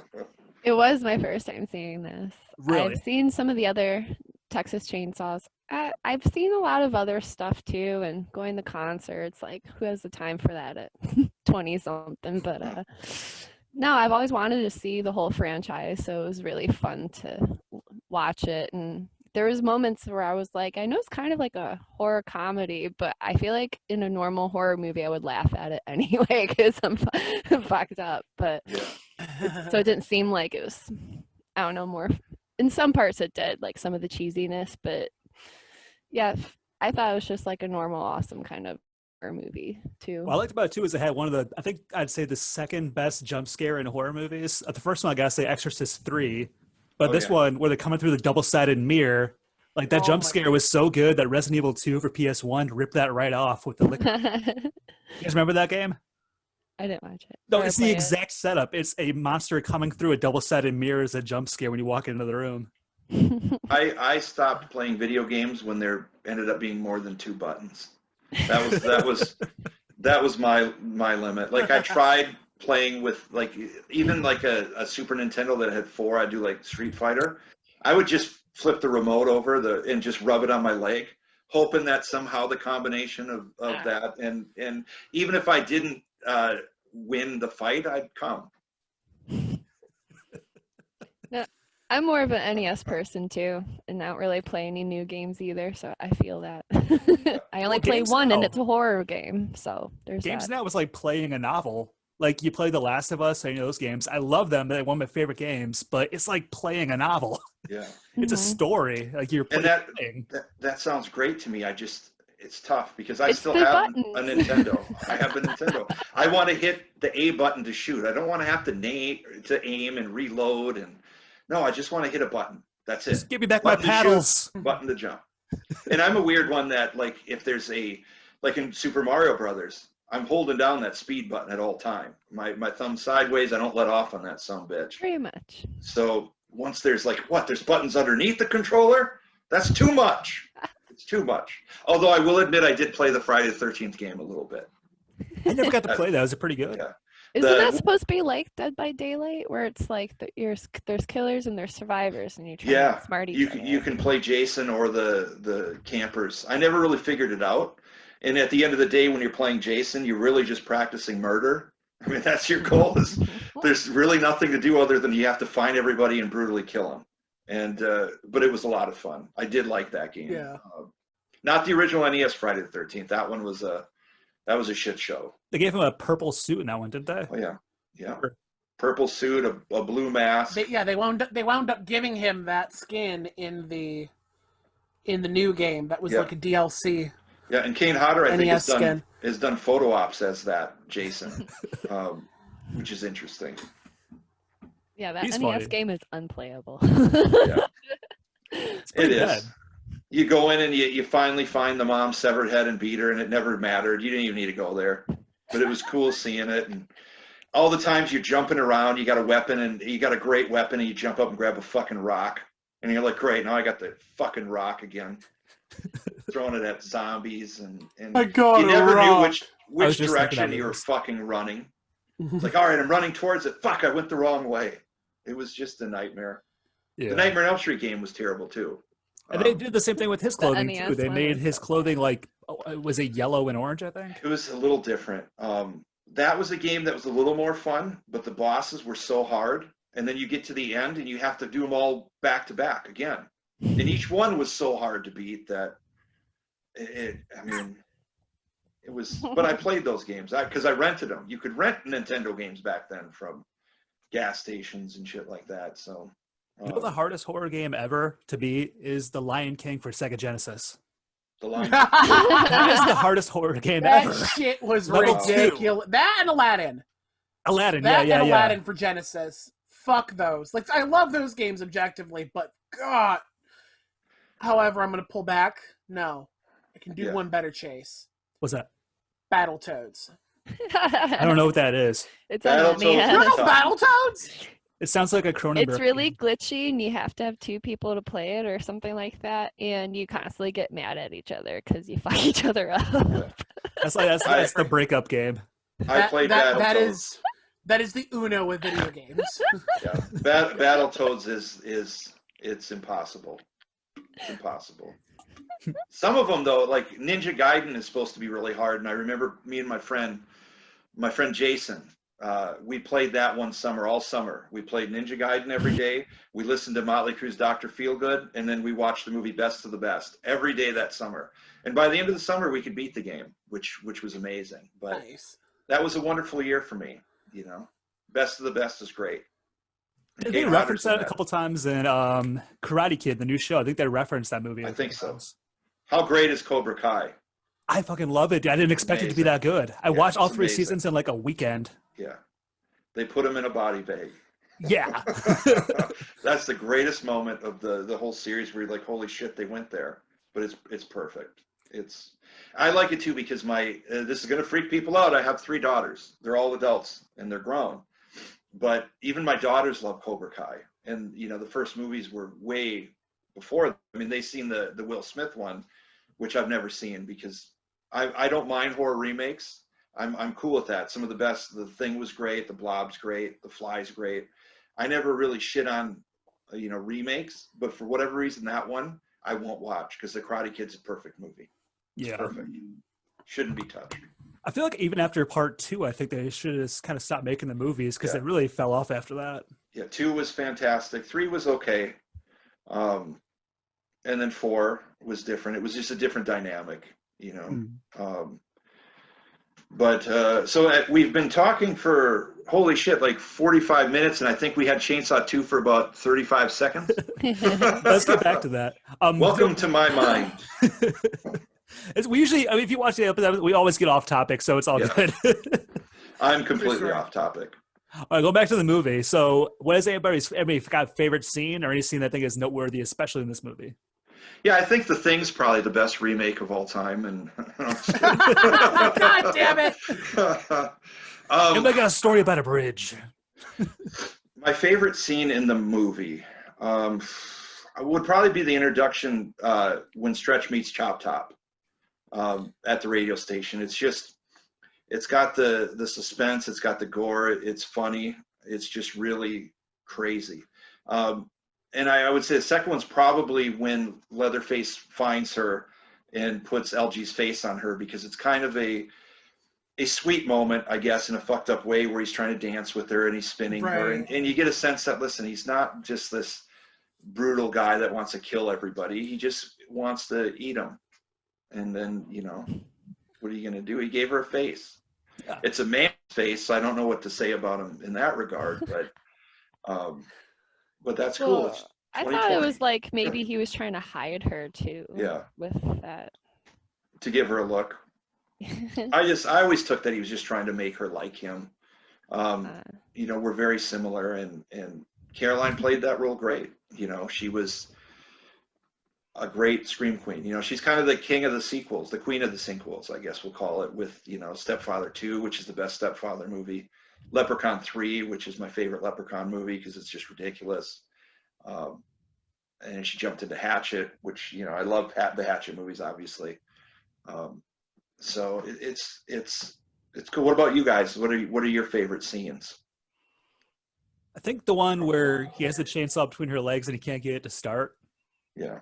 It was my first time seeing this. Really? I've seen some of the other Texas Chainsaws. I've seen a lot of other stuff too, and going to concerts. Like, who has the time for that at 20 something? But no, I've always wanted to see the whole franchise, so it was really fun to watch it. And there was moments where I was like, I know it's kind of like a horror comedy, but I feel like in a normal horror movie, I would laugh at it anyway because I'm fucked up. But so it didn't seem like it was, I don't know, more. In some parts it did, like some of the cheesiness, but yeah, I thought it was just like a normal, awesome kind of horror movie too. What I liked about it too is it had one of the, I think I'd say the second best jump scare in horror movies. The first one, I gotta say, Exorcist 3. But this one, where they're coming through the double-sided mirror, like that jump scare was so good that Resident Evil 2 for PS1 ripped that right off with the liquid. You guys remember that game? I didn't watch it. No, it's the exact setup. It's a monster coming through a double-sided mirror as a jump scare when you walk into the room. I stopped playing video games when there ended up being more than 2 buttons. That was my limit. Like I tried playing with like even like a Super Nintendo that had 4. I do like Street Fighter. I would just flip the remote over and just rub it on my leg, hoping that somehow the combination of that and even if I didn't win the fight, I'd come. I'm more of an NES person too, and not really play any new games either, so I feel that. I only play one, and it's a horror game, so there's games that. now was like playing a novel. Like you play The Last of Us, I know those games. I love them. They're one of my favorite games, but it's like playing a novel. Yeah. It's a story. Like you're playing. And that sounds great to me. It's tough because I still have a Nintendo. I have a Nintendo. I want to hit the A button to shoot. I don't want to have to aim and reload no, I just want to hit a button. That's it. Just give me back button my paddles. Button to jump. And I'm a weird one that like if there's like in Super Mario Brothers, I'm holding down that speed button at all time. My thumb sideways, I don't let off on that sumbitch. Pretty much. So once there's there's buttons underneath the controller, that's too much. It's too much. Although I will admit I did play the Friday the 13th game a little bit. I never got to play that. Was it pretty good? Yeah. Isn't that supposed to be like Dead by Daylight, where it's like there's killers and there's survivors, and you try to outsmart each other? You can play Jason or the campers. I never really figured it out. And at the end of the day, when you're playing Jason, you're really just practicing murder. I mean, that's your goal. There's really nothing to do other than you have to find everybody and brutally kill them. And but it was a lot of fun. I did like that game. Yeah. Not the original NES Friday the 13th. That one was a shit show. They gave him a purple suit in that one, didn't they? Oh yeah, yeah. Purple suit, a blue mask. They wound up giving him that skin in the new game. That was like a DLC. Yeah, and Kane Hodder, I think, NES has done photo ops as that Jason, which is interesting. Yeah, that He's NES funny. game is unplayable. Yeah. It's It pretty is. bad. You go in and you finally find the mom's severed head and beat her, and it never mattered. You didn't even need to go there. But it was cool seeing it. And all the times you're jumping around, you got a weapon, and you got a great weapon, and you jump up and grab a fucking rock. And you're like, great, now I got the fucking rock again. Throwing it at zombies. And I got you never rock. knew I which was just direction thinking you were of this. fucking running. It's like, all right, I'm running towards it. Fuck, I went the wrong way. It was just a nightmare. Yeah. The Nightmare on Elm Street game was terrible, too. And they did the same thing with his clothing too. NES They one made was his so clothing like, was it yellow and orange? I think. It was a little different. That was a game that was a little more fun, but the bosses were so hard. And then you get to the end and you have to do them all back to back again. And each one was so hard to beat that it was, but I played those games because I rented them. You could rent Nintendo games back then from gas stations and shit like that. So, You know the hardest horror game ever to beat is The Lion King for Sega Genesis. the line. That is the hardest horror game That ever. shit was Level 2. ridiculous. That and Aladdin. Aladdin, That yeah. and Aladdin for Genesis. Fuck those. Like, I love those games objectively, but God. However, I'm going to pull back. No. I can do one better, Chase. What's that? Battletoads. I don't know what that is. It's on Battletoads. NES. You don't know Battletoads? It sounds like a Cronenberg. It's really game. glitchy, and you have to have two people to play it or something like that, and you constantly get mad at each other because you fuck each other up. That's the breakup game. I played Battletoads. That is the Uno with video games. Yeah, Battletoads it's impossible. It's impossible. Some of them though, like Ninja Gaiden, is supposed to be really hard. And I remember me and my friend Jason, we played that one summer, all summer. We played Ninja Gaiden every day. We listened to Motley Crue's Dr. Feelgood, and then we watched the movie Best of the Best every day that summer. And by the end of the summer, we could beat the game, which was amazing. But Nice. that was a wonderful year for me. You know, Best of the Best is great. And Did they Kate reference Hodder's in that a couple times in Karate Kid, the new show? I think they referenced that movie. I think so. How great is Cobra Kai? I fucking love it. I didn't expect it to be that good. I watched all it's 3 amazing. seasons in like a weekend. Yeah. They put him in a body bag. Yeah. That's the greatest moment of the whole series where you're like, holy shit, they went there. But it's perfect. I like it too because this is going to freak people out. I have 3 daughters. They're all adults and they're grown. But even my daughters love Cobra Kai. And, you know, the first movies were way before. I mean, they've seen the Will Smith one, which I've never seen because I don't mind horror remakes. I'm cool with that. Some of the best. The Thing was great. The Blob's great. The Fly's great. I never really shit on, remakes. But for whatever reason, that one I won't watch because The Karate Kid's a perfect movie. It's Yeah. perfect. Shouldn't be touched. I feel like even after part 2, I think they should have just kind of stopped making the movies because they really fell off after that. Yeah, 2 was fantastic. 3 was okay. And then 4 was different. It was just a different dynamic, you know. So we've been talking for, holy shit, like 45 minutes, and I think we had Chainsaw 2 for about 35 seconds. Let's get back to that. Welcome to my mind. We usually, if you watch the episode, we always get off topic, so it's all good. I'm completely off topic. All right, go back to the movie. So what is everybody got a favorite scene or any scene that I think is noteworthy, especially in this movie? Yeah, I think The Thing's probably the best remake of all time. And God damn it! Anybody got a story about a bridge? My favorite scene in the movie would probably be the introduction when Stretch meets Chop Top at the radio station. It's just, it's got the suspense, it's got the gore, it's funny, it's just really crazy. And I would say the second one's probably when Leatherface finds her and puts LG's face on her, because it's kind of a sweet moment, I guess, in a fucked up way, where he's trying to dance with her and he's spinning her. And you get a sense that, listen, he's not just this brutal guy that wants to kill everybody. He just wants to eat them. And then, you know, what are you going to do? He gave her a face. Yeah. It's a man's face, so I don't know what to say about him in that regard, but that's cool. I thought it was like maybe he was trying to hide her too. Yeah. With that. To give her a look. I always took that he was just trying to make her like him. You know, we're very similar, and Caroline played that role great. You know, she was a great scream queen. You know, she's kind of the king of the sequels, the queen of the sequels, I guess we'll call it, with, you know, Stepfather 2, which is the best Stepfather movie, Leprechaun 3, which is my favorite Leprechaun movie because it's just ridiculous. And she jumped into Hatchet, which, you know, I love the Hatchet movies, obviously. So it's cool. What about you guys? What are your favorite scenes? I think the one where he has the chainsaw between her legs and he can't get it to start. Yeah.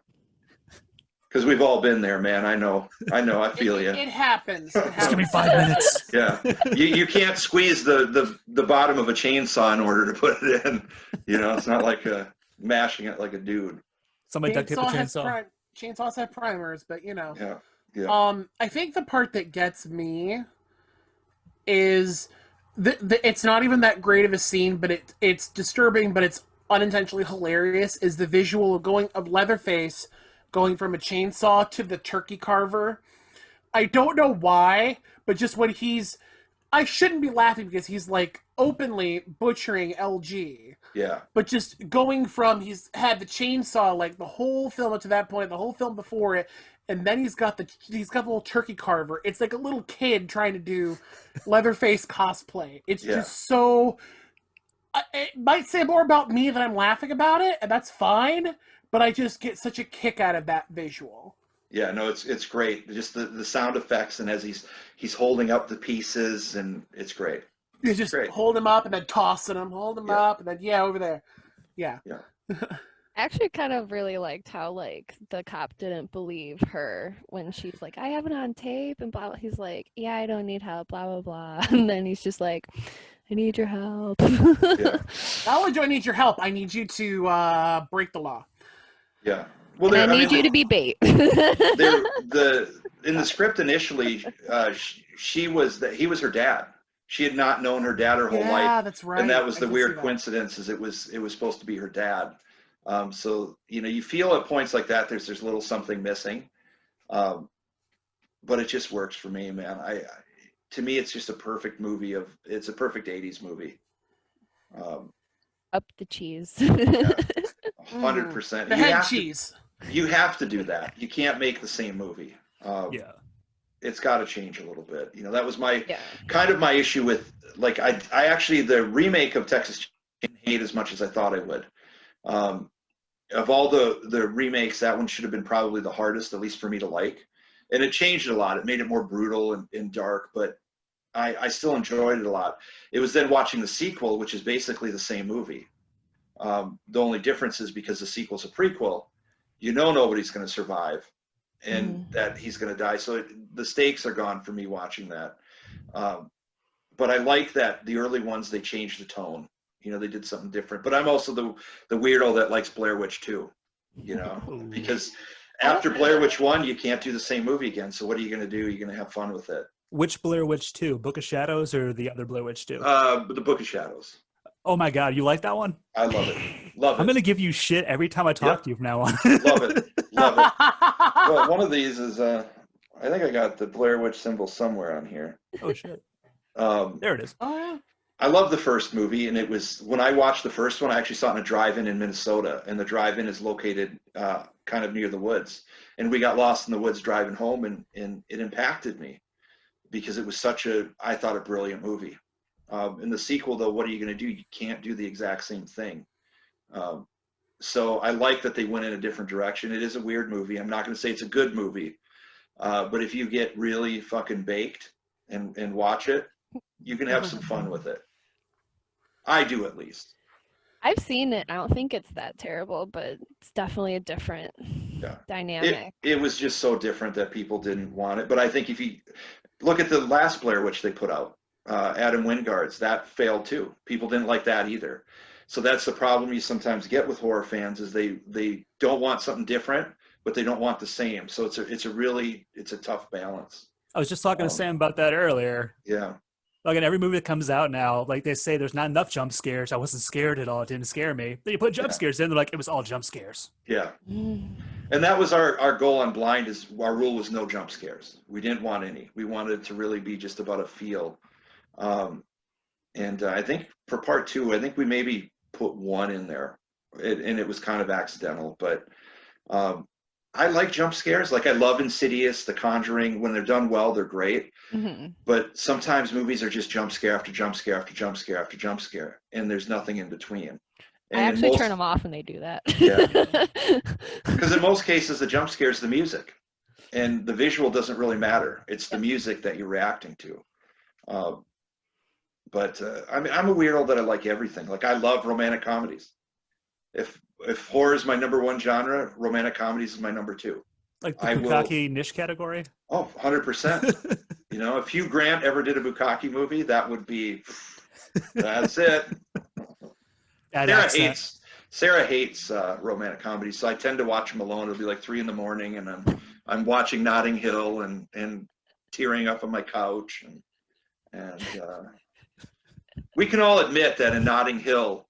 Because we've all been there, man. I know. I feel you. It happens. Just give me 5 minutes. Yeah. You can't squeeze the bottom of a chainsaw in order to put it in. You know, it's not like mashing it like a dude. Somebody duct tape the chainsaw. Chainsaws have primers, but you know. Yeah. Yeah. I think the part that gets me is it's not even that great of a scene, but it's disturbing, but it's unintentionally hilarious. Is the visual of Leatherface going from a chainsaw to the turkey carver. I don't know why, but just when I shouldn't be laughing because he's like openly butchering LG. Yeah. But just going from he's had the chainsaw like the whole film up to that point, the whole film before it, and then he's got the little turkey carver. It's like a little kid trying to do Leatherface cosplay. It's just so. It might say more about me that I'm laughing about it, and that's fine. But I just get such a kick out of that visual. Yeah, no, it's great. Just the sound effects, and as he's holding up the pieces, and it's great. You just hold him up and then tossing him, hold him up, and then over there. Yeah. Yeah. I actually kind of really liked how like the cop didn't believe her when she's like, I have it on tape, and blah. He's like, yeah, I don't need help, blah blah blah, and then he's just like, I need your help. Yeah. Not only do I need your help, I need you to break the law. Yeah. Well, I need you to be bait. In the script initially, he was her dad. She had not known her dad her whole life. Yeah, that's right. And that was the weird coincidence, is it was supposed to be her dad. So, you know, you feel at points like that there's a little something missing, but it just works for me, man. To me, it's just a perfect movie. It's a perfect 80s movie. Up the cheese. 100%. The head cheese. You have to do that. You can't make the same movie. Yeah. It's got to change a little bit. You know, that was kind of my issue with, like, I actually, the remake of Texas Chainsaw didn't hate as much as I thought I would. Of all the remakes, that one should have been probably the hardest, at least for me to like. And it changed it a lot. It made it more brutal and dark, but I still enjoyed it a lot. It was then watching the sequel, which is basically the same movie. The only difference is because the sequel's a prequel, you know nobody's going to survive and that he's going to die. So the stakes are gone for me watching that. But I like that the early ones, they changed the tone. You know, they did something different. But I'm also the weirdo that likes Blair Witch 2, you know, because after Blair Witch 1, you can't do the same movie again. So what are you going to do? You're going to have fun with it. Which Blair Witch 2? Book of Shadows or the other Blair Witch 2? The Book of Shadows. Oh my God, you like that one? I love it. Love it. I'm going to give you shit every time I talk to you from now on. Love it. Love it. Well, one of these is, I think I got the Blair Witch symbol somewhere on here. Oh, shit. There it is. Oh, yeah. I love the first movie, and it was, when I watched the first one, I actually saw it in a drive-in in Minnesota, and the drive-in is located kind of near the woods. And we got lost in the woods driving home, and it impacted me because it was I thought, a brilliant movie. In the sequel, though, what are you going to do? You can't do the exact same thing. So I like that they went in a different direction. It is a weird movie. I'm not going to say it's a good movie, but if you get really fucking baked, and watch it, you can have some fun with it. I do, at least. I've seen it. I don't think it's that terrible, but it's definitely a different dynamic. It was just so different that people didn't want it. But I think if you look at the last Blair Witch they put out, Adam Wingard's, that failed too. People didn't like that either. So that's the problem you sometimes get with horror fans, is they don't want something different, but they don't want the same. So it's a tough balance. I was just talking to Sam about that earlier. Yeah. Like in every movie that comes out now, like they say there's not enough jump scares. I wasn't scared at all. It didn't scare me. Then you put jump scares in, they're like, it was all jump scares. Yeah. And that was our goal on Blind, is our rule was no jump scares. We didn't want any. We wanted it to really be just about a feel. And I think for part 2, I think we maybe put one in there, and it was kind of accidental, but I like jump scares. Like, I love Insidious, The Conjuring. When they're done well, they're great. Mm-hmm. But sometimes movies are just jump scare after jump scare after jump scare after jump scare, and there's nothing in between. And I actually turn them off when they do that. Yeah. Because in most cases, the jump scare is the music, and the visual doesn't really matter. It's the music that you're reacting to. But I mean, I'm a weirdo that I like everything. Like, I love romantic comedies. If horror is my number 1 genre, romantic comedies is my number 2. Like the Bukakke niche category? Oh, 100%. You know, if Hugh Grant ever did a Bukakke movie, that would be, that's it. Sarah hates romantic comedies, so I tend to watch them alone. It'll be like 3 a.m, and I'm watching Notting Hill and tearing up on my couch, and we can all admit that in Notting Hill,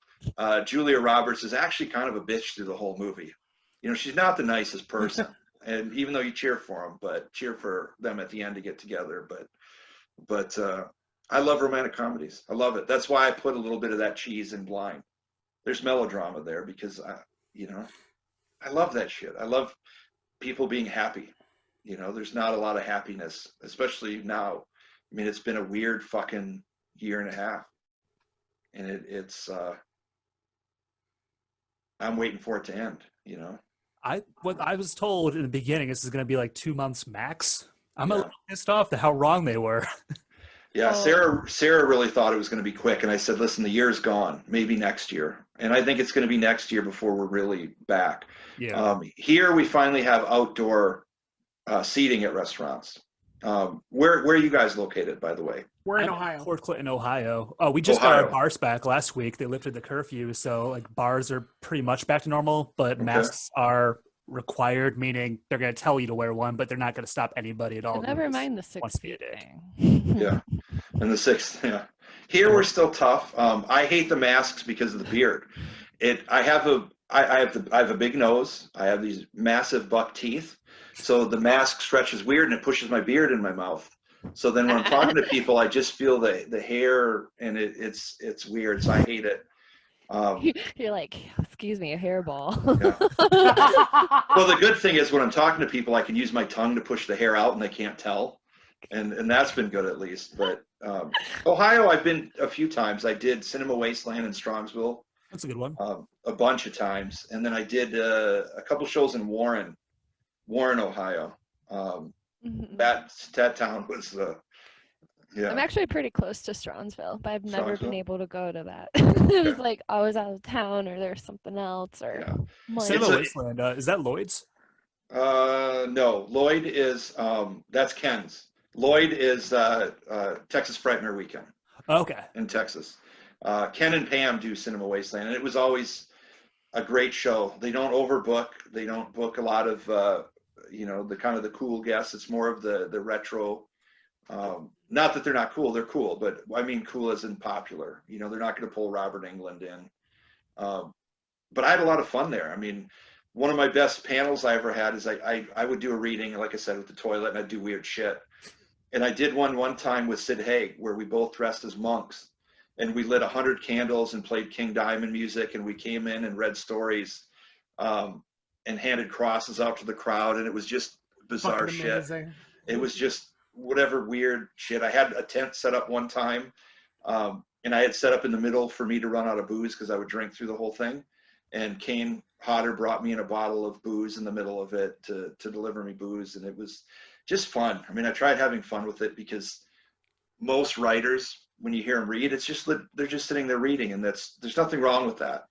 Julia Roberts is actually kind of a bitch through the whole movie. You know, she's not the nicest person, and even though you cheer for them at the end to get together. But I love romantic comedies. I love it. That's why I put a little bit of that cheese in Blind. There's melodrama there because I love that shit. I love people being happy. You know, there's not a lot of happiness, especially now. I mean, it's been a weird fucking year and a half, and it's. I'm waiting for it to end, you know. What I was told in the beginning, this is going to be like 2 months max. I'm a little pissed off at how wrong they were. Yeah, Sarah really thought it was going to be quick, and I said, listen, the year's gone, maybe next year. And I think it's going to be next year before we're really back. Yeah. Here we finally have outdoor seating at restaurants. Where are you guys located, by the way? We're in Ohio. Port Clinton, Ohio. We just got our bars back last week. They lifted the curfew, so like bars are pretty much back to normal, but masks are required, meaning they're going to tell you to wear one, but they're not going to stop anybody at all. Never mind the 6 feet thing. Yeah, and the 6th. Yeah, here we're still tough. I hate the masks because of the beard. I have a big nose. I have these massive buck teeth, so the mask stretches weird and it pushes my beard in my mouth. So then when I'm talking to people, I just feel the hair, and it's weird. So I hate it. You're like, excuse me, a hairball. Yeah. Well, the good thing is when I'm talking to people, I can use my tongue to push the hair out, and they can't tell, and that's been good at least. But Ohio, I've been a few times. I did Cinema Wasteland in Strongsville. That's a good one. A bunch of times, and then I did a couple shows in Warren, Ohio. That town was yeah. I'm actually pretty close to Strongsville, but I've never been able to go to that. It was like I was out of town, or there's something else, or Cinema Wasteland. Is that Lloyd's? No, Lloyd is that's Ken's. Lloyd is Texas Frightmare Weekend. Okay. In Texas, Ken and Pam do Cinema Wasteland, and it was always a great show. They don't overbook. They don't book a lot of the kind of the cool guests. It's more of the retro. Not that they're not cool, they're cool, but I mean cool as in popular. You know, they're not going to pull Robert Englund in. But I had a lot of fun there. I mean, one of my best panels I ever had is I would do a reading, like I said, with the toilet, and I'd do weird shit. And I did one time with Sid Haig where we both dressed as monks, and we lit 100 candles and played King Diamond music, and we came in and read stories and handed crosses out to the crowd, and it was just bizarre shit. It was just whatever weird shit. I had a tent set up one time, and I had set up in the middle for me to run out of booze because I would drink through the whole thing. And Kane Hodder brought me in a bottle of booze in the middle of it to deliver me booze, and it was just fun. I mean, I tried having fun with it because most writers, when you hear them read, it's just that they're just sitting there reading, and there's nothing wrong with that.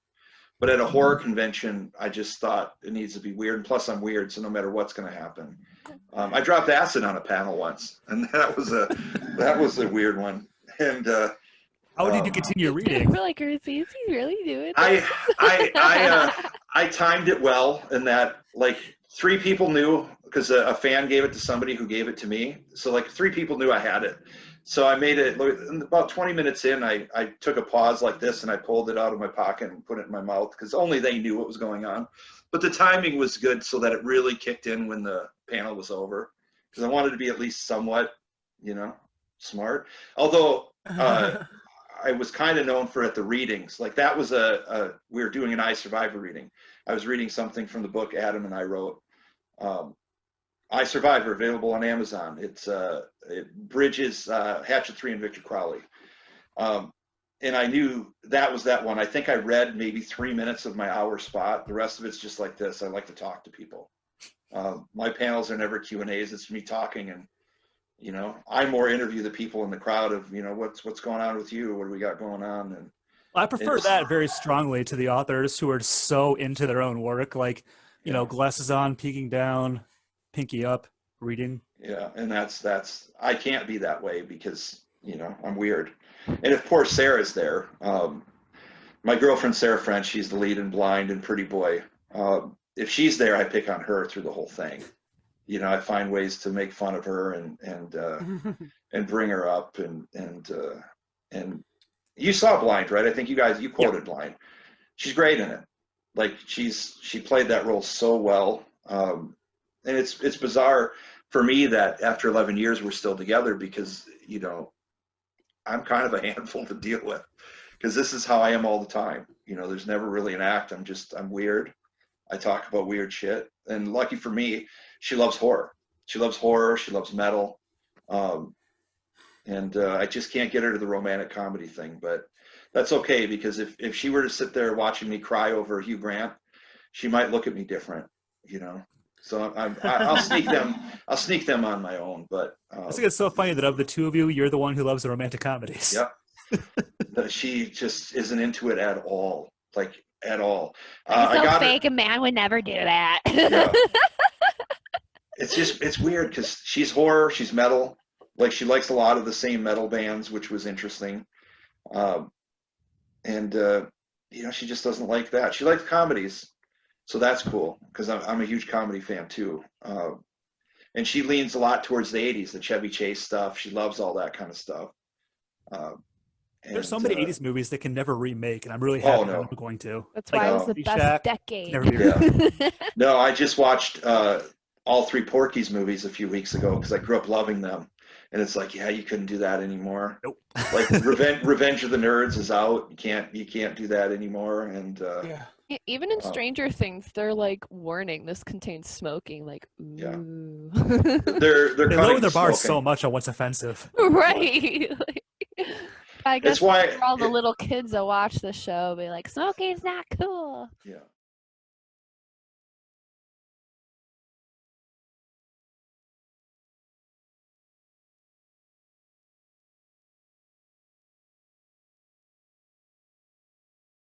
But at a horror convention, I just thought it needs to be weird. And plus, I'm weird, so no matter what's going to happen. I dropped acid on a panel once, and that was a weird one. And how did you continue reading? We're like, is he really doing I timed it well in that, like, 3 people knew, because a fan gave it to somebody who gave it to me. So like 3 people knew I had it. So I made it, about 20 minutes in, I took a pause like this, and I pulled it out of my pocket and put it in my mouth, because only they knew what was going on. But the timing was good so that it really kicked in when the panel was over, because I wanted to be at least somewhat, smart. Although I was kind of known for at the readings, like that was we were doing an I Survivor reading. I was reading something from the book Adam and I wrote. I Survivor, available on Amazon. It bridges Hatchet 3 and Victor Crowley. And I knew that was that one. I think I read maybe 3 minutes of my hour spot. The rest of it's just like this. I like to talk to people. My panels are never Q&As. It's me talking, and I more interview the people in the crowd of, what's going on with you? What do we got going on? And I prefer that very strongly to the authors who are so into their own work, like, glasses on, peeking down, pinky up, reading. Yeah, and that's I can't be that way because I'm weird. And of course Sarah's there. My girlfriend Sarah French, she's the lead in Blind and Pretty Boy. If she's there, I pick on her through the whole thing. I find ways to make fun of her and bring her up and you saw Blind, right? I think you quoted Blind. She's great in it. Like she played that role so well. And it's bizarre for me that after 11 years we're still together, because I'm kind of a handful to deal with, because this is how I am all the time. There's never really an act. I'm weird. I talk about weird shit, and lucky for me, she loves horror. She loves metal, and I just can't get her to the romantic comedy thing. But that's okay, because if she were to sit there watching me cry over Hugh Grant, she might look at me different. So I'll sneak them. I'll sneak them on my own. But I think it's so funny that of the two of you, you're the one who loves the romantic comedies. Yep. She just isn't into it at all. Like at all. He's so fake. A man would never do that. Yeah. It's weird because she's horror. She's metal. Like she likes a lot of the same metal bands, which was interesting. She just doesn't like that. She likes comedies. So that's cool, because I'm a huge comedy fan too. And she leans a lot towards the 80s, the Chevy Chase stuff. She loves all that kind of stuff. There's so many 80s movies that can never remake, and I'm really happy I'm going to. That's why it was the best decade. No, I just watched all 3 Porky's movies a few weeks ago because I grew up loving them. And it's like, you couldn't do that anymore. Nope. Like Revenge of the Nerds is out. You can't do that anymore. And even in Stranger Things, they're like warning this contains smoking. Like, ooh. Yeah. They're they lower their bar smoking so much on what's offensive. Right. I guess it's why for all the little kids that watch the show be like, smoking's not cool. Yeah.